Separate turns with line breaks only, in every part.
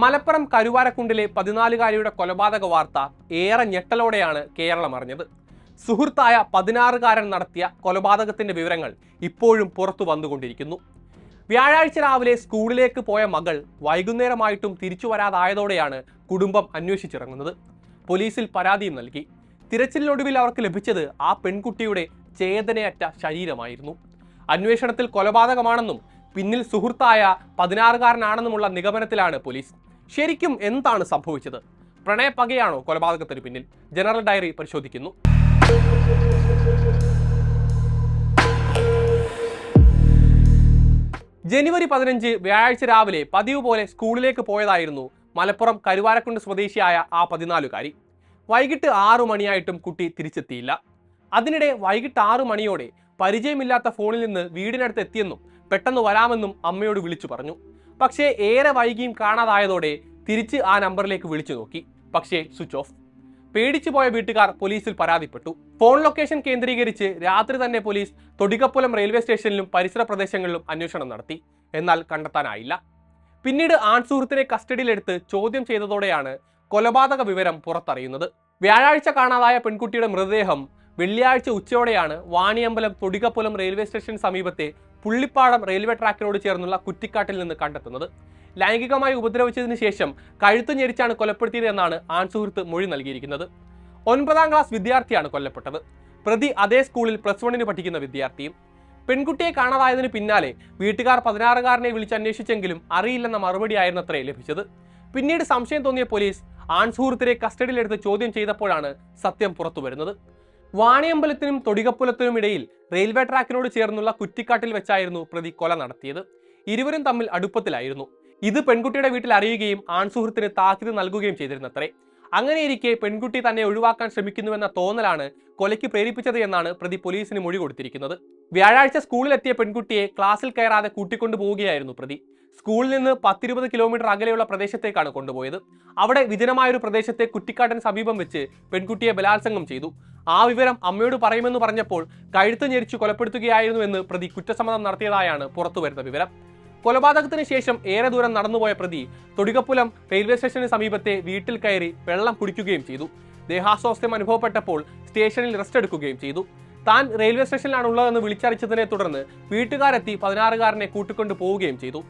മലപ്പുറം കരുവാരക്കുണ്ടിലെ 14-കാരിയുടെ കൊലപാതക വാർത്ത ഏറെ ഞെട്ടലോടെയാണ് കേരളം അറിഞ്ഞത്. സുഹൃത്തായ 16-കാരൻ നടത്തിയ കൊലപാതകത്തിന്റെ വിവരങ്ങൾ ഇപ്പോഴും പുറത്തു വന്നുകൊണ്ടിരിക്കുന്നു. വ്യാഴാഴ്ച രാവിലെ സ്കൂളിലേക്ക് പോയ മകൾ വൈകുന്നേരമായിട്ടും തിരിച്ചു വരാതായതോടെയാണ് കുടുംബം അന്വേഷിച്ചിറങ്ങുന്നത്. പോലീസിൽ പരാതിയും നൽകി. തിരച്ചിലിനൊടുവിൽ അവർക്ക് ലഭിച്ചത് ആ പെൺകുട്ടിയുടെ ചേതനയറ്റ ശരീരമായിരുന്നു. അന്വേഷണത്തിൽ കൊലപാതകമാണെന്നും പിന്നിൽ സുഹൃത്തായ 16-കാരനാണെന്നുമുള്ള നിഗമനത്തിലാണ് പോലീസ്. ശരിക്കും എന്താണ് സംഭവിച്ചത്? പ്രണയപ്പകയാണോ കൊലപാതകത്തിന് പിന്നിൽ? ജനറൽ ഡയറി പരിശോധിക്കുന്നു. ജനുവരി 15 വ്യാഴാഴ്ച രാവിലെ പതിവ് പോലെ സ്കൂളിലേക്ക് പോയതായിരുന്നു മലപ്പുറം കരുവാരക്കുണ്ട് സ്വദേശിയായ ആ 14-കാരി. വൈകിട്ട് 6 മണിയായിട്ടും കുട്ടി തിരിച്ചെത്തിയില്ല. അതിനിടെ വൈകിട്ട് 6 മണിയോടെ പരിചയമില്ലാത്ത ഫോണിൽ നിന്ന് വീടിനടുത്ത് എത്തിയെന്നും പെട്ടെന്ന് വരാമെന്നും അമ്മയോട് വിളിച്ചു പറഞ്ഞു. പക്ഷേ ഏറെ വൈകിയും കാണാതായതോടെ തിരിച്ച് ആ നമ്പറിലേക്ക് വിളിച്ചു നോക്കി. പക്ഷേ സ്വിച്ച് ഓഫ്. പേടിച്ചു പോയ വീട്ടുകാർ പോലീസിൽ പരാതിപ്പെട്ടു. ഫോൺ ലൊക്കേഷൻ കേന്ദ്രീകരിച്ച് രാത്രി തന്നെ പോലീസ് തൊടികപ്പുലം റെയിൽവേ സ്റ്റേഷനിലും പരിസര പ്രദേശങ്ങളിലും അന്വേഷണം നടത്തി. എന്നാൽ കണ്ടെത്താനായില്ല. പിന്നീട് ആൺസുഹൃത്തിനെ കസ്റ്റഡിയിലെടുത്ത് ചോദ്യം ചെയ്തതോടെയാണ് കൊലപാതക വിവരം പുറത്തറിയുന്നത്. വ്യാഴാഴ്ച കാണാതായ പെൺകുട്ടിയുടെ മൃതദേഹം വെള്ളിയാഴ്ച ഉച്ചയോടെയാണ് വാണിയമ്പലം തൊടികപ്പുലം റെയിൽവേ സ്റ്റേഷന് സമീപത്തെ പുള്ളിപ്പാടം റെയിൽവേ ട്രാക്കിനോട് ചേർന്നുള്ള കുറ്റിക്കാട്ടിൽ നിന്ന് കണ്ടെത്തുന്നത്. ലൈംഗികമായി ഉപദ്രവിച്ചതിന് ശേഷം കഴുത്ത് ഞെരിച്ചാണ് കൊലപ്പെടുത്തിയത് എന്നാണ് ആൺസുഹൃത്ത് മൊഴി നൽകിയിരിക്കുന്നത്. 9ാം ക്ലാസ് വിദ്യാർത്ഥിയാണ് കൊല്ലപ്പെട്ടത്. പ്രതി അതേ സ്കൂളിൽ +1 പഠിക്കുന്ന വിദ്യാർത്ഥിയും. പെൺകുട്ടിയെ കാണാതായതിനു പിന്നാലെ വീട്ടുകാർ 16-കാരനെ വിളിച്ചന്വേഷിച്ചെങ്കിലും അറിയില്ലെന്ന മറുപടിയായിരുന്നത്രേ ലഭിച്ചത്. പിന്നീട് സംശയം തോന്നിയ പോലീസ് ആൺസുഹൃത്തിനെ കസ്റ്റഡിയിലെടുത്ത് ചോദ്യം ചെയ്തപ്പോഴാണ് സത്യം പുറത്തു വരുന്നത്. വാണിയമ്പലത്തിനും തൊടികപ്പുലത്തിനും ഇടയിൽ റെയിൽവേ ട്രാക്കിനോട് ചേർന്നുള്ള കുറ്റിക്കാട്ടിൽ വെച്ചായിരുന്നു പ്രതി കൊല നടത്തിയത്. ഇരുവരും തമ്മിൽ അടുപ്പത്തിലായിരുന്നു. ഇത് പെൺകുട്ടിയുടെ വീട്ടിൽ അറിയുകയും ആൺസുഹൃത്തിന് താക്കീത് നൽകുകയും ചെയ്തിരുന്നത്രേ. അങ്ങനെയിരിക്കെ പെൺകുട്ടി തന്നെ ഒഴിവാക്കാൻ ശ്രമിക്കുന്നുവെന്ന തോന്നലാണ് കൊലയ്ക്ക് പ്രേരിപ്പിച്ചത് എന്നാണ് പ്രതി പോലീസിന് മൊഴി കൊടുത്തിരിക്കുന്നത്. വ്യാഴാഴ്ച സ്കൂളിലെത്തിയ പെൺകുട്ടിയെ ക്ലാസ്സിൽ കയറാതെ കൂട്ടിക്കൊണ്ടു പോവുകയായിരുന്നു പ്രതി. സ്കൂളിൽ നിന്ന് 10-20 കിലോമീറ്റർ അകലെയുള്ള പ്രദേശത്തേക്കാണ് കൊണ്ടുപോയത്. അവിടെ വിജനമായൊരു പ്രദേശത്തെ കുറ്റിക്കാട്ടിന് സമീപം വെച്ച് പെൺകുട്ടിയെ ബലാത്സംഗം ചെയ്തു. ആ വിവരം അമ്മയോട് പറയുമെന്ന് പറഞ്ഞപ്പോൾ കഴുത്ത് ഞെരിച്ചു കൊലപ്പെടുത്തുകയായിരുന്നുവെന്ന് പ്രതി കുറ്റസമ്മതം നടത്തിയതായാണ് പുറത്തുവരുന്ന വിവരം. കൊലപാതകത്തിന് ശേഷം ഏറെ ദൂരം നടന്നുപോയ പ്രതി തൊടികപ്പുലം റെയിൽവേ സ്റ്റേഷന് സമീപത്തെ വീട്ടിൽ കയറി വെള്ളം കുടിക്കുകയും ചെയ്തു. ദേഹാസ്വാസ്ഥ്യം അനുഭവപ്പെട്ടപ്പോൾ സ്റ്റേഷനിൽ റെസ്റ്റ് എടുക്കുകയും ചെയ്തു. താൻ റെയിൽവേ സ്റ്റേഷനിലാണ് ഉള്ളതെന്ന് വിളിച്ചറിയിച്ചതിനെ തുടർന്ന് വീട്ടുകാരെത്തി 16-കാരനെ കൂട്ടിക്കൊണ്ടു പോവുകയും ചെയ്തു.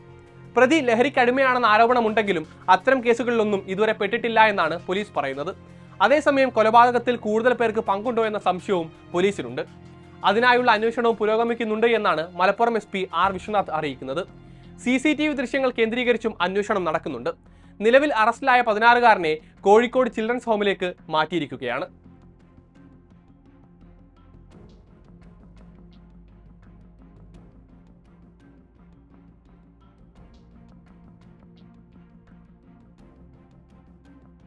പ്രതി ലഹരിക്കടിമയാണെന്ന ആരോപണമുണ്ടെങ്കിലും അത്തരം കേസുകളിലൊന്നും ഇതുവരെ പെട്ടിട്ടില്ല എന്നാണ് പോലീസ് പറയുന്നത്. അതേസമയം കൊലപാതകത്തിൽ കൂടുതൽ പേർക്ക് പങ്കുണ്ടോ എന്ന സംശയവും പോലീസിനുണ്ട്. അതിനായുള്ള അന്വേഷണവും പുരോഗമിക്കുന്നുണ്ട് എന്നാണ് മലപ്പുറം SP R വിശ്വനാഥ് അറിയിക്കുന്നത്. CCTV ദൃശ്യങ്ങൾ കേന്ദ്രീകരിച്ചും അന്വേഷണം നടക്കുന്നുണ്ട്. നിലവിൽ അറസ്റ്റിലായ 16-കാരനെ കോഴിക്കോട് ചിൽഡ്രൻസ് ഹോമിലേക്ക് മാറ്റിയിരിക്കുകയാണ്.